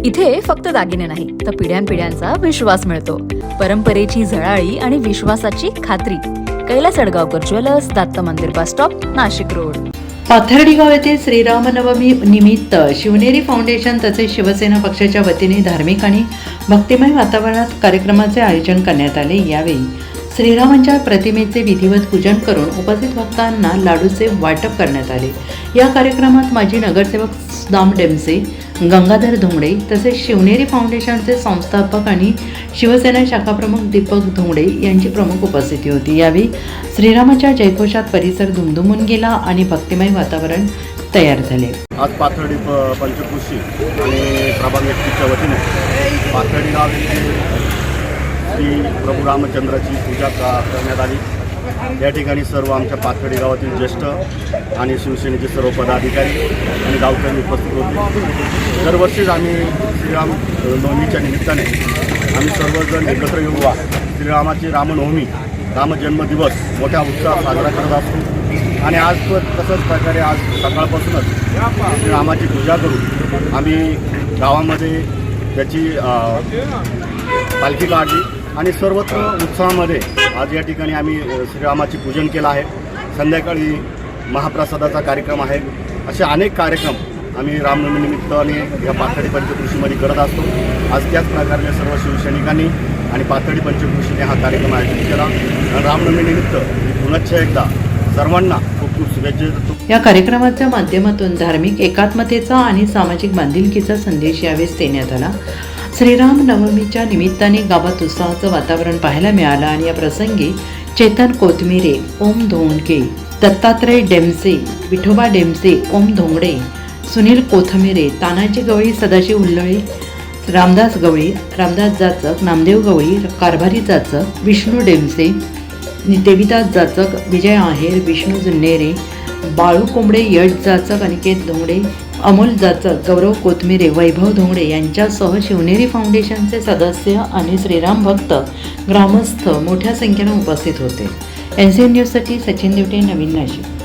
इथे फक्त दागिने नाही तर पिढ्यानपिढ्यांचा विश्वास मिळतो. परंपरेची झळाळी आणि विश्वासाची खात्री. कैलास अडगावकर ज्वेलर्स, दत्त मंदिर bus stop, Nashik road. Pathardi गाव येथे श्रीरामनवमी निमित्त शिवनेरी फाउंडेशन तसेच शिवसेना पक्षाच्या वतीने धार्मिक आणि भक्तिमय वातावरणात कार्यक्रमाचे आयोजन करण्यात आले. यावेळी श्रीरामांच्या प्रतिमेचे विधिवत पूजन करून उपस्थित भक्तांना लाडूचे वाटप करण्यात आले. या कार्यक्रमात माजी नगरसेवक सुदाम डेमसे, गंगाधर धोंगडे तसेच शिवनेरी फाउंडेशनचे संस्थापक आणि शिवसेना शाखाप्रमुख दीपक धोंगडे यांची प्रमुख उपस्थिती होती. यावेळी श्रीरामाच्या जयघोषात परिसर दुमदुमून गेला आणि भक्तिमय वातावरण तयार झाले. आज पाथर्डी पंचक्रोशी आणि प्रभाग व्यक्तीच्या वतीने पाथर्डी गाव येथे श्री प्रभू रामचंद्राची पूजा करण्यात आली. या ठिकाणी सर्व आमच्या पाथर्डी गावातील ज्येष्ठ आणि शिवसेनेचे सर्व पदाधिकारी आणि गावकरी उपस्थित होते. दरवर्षीच आम्ही श्रीराम नवमीच्या निमित्ताने आम्ही सर्वजण एकत्र येऊ श्रीरामाची रामनवमी रामजन्मदिवस मोठ्या उत्साहात साजरा करत असतो. आणि आज तसंच प्रकारे आज सकाळपासूनच श्रीरामाची पूजा करून आम्ही गावामध्ये त्याची पालखी काढली आणि सर्वत्र उत्साहामध्ये आज या ठिकाणी आम्ही श्रीरामाची पूजन केलं आहे. संध्याकाळी महाप्रसादाचा कार्यक्रम आहे. असे अनेक कार्यक्रम आम्ही रामनवमीनिमित्त आणि या पाथर्डी पंचक्रोशीमध्ये करत असतो. आज त्याच प्रकारे सर्व शिवसैनिकांनी आणि पाथर्डी पंचक्रोशीने हा कार्यक्रम आयोजित केला. आणि रामनवमीनिमित्त पुनश्च एकदा सर्वांना खूप खूप शुभेच्छा देतो. या कार्यक्रमाच्या माध्यमातून धार्मिक एकात्मतेचा आणि सामाजिक बांधिलकीचा संदेश यावेळी देण्यात आला. श्रीराम नवमीच्या निमित्ताने गावात उत्साहाचं वातावरण पाहायला मिळालं आणि या प्रसंगी चेतन कोथमिरे, ओम धोंडके, दत्तात्रय डेमसे, विठोबा डेमसे, ओम धोंगडे, सुनील कोथमिरे, तानाजी गवळी, सदाशिव हुल्लळे, रामदास गवळी, रामदास जाचक, नामदेव गवळी, कारभारी जाचक, विष्णू डेमसे, देविदास जाचक, विजय आहेर, विष्णू जुन्नेरे, बाळू कोंबडे, यश जाचक, अनिकेत धोंगडे, अमोल जाचक, गौरव कोथमिरे, वैभव धोंगडे यांच्यासह शिवनेरी फाउंडेशनचे सदस्य आणि श्रीराम भक्त ग्रामस्थ मोठ्या संख्येने उपस्थित होते. NCN न्यूजसाठी सचिन देवटे, नवीन नाशिक.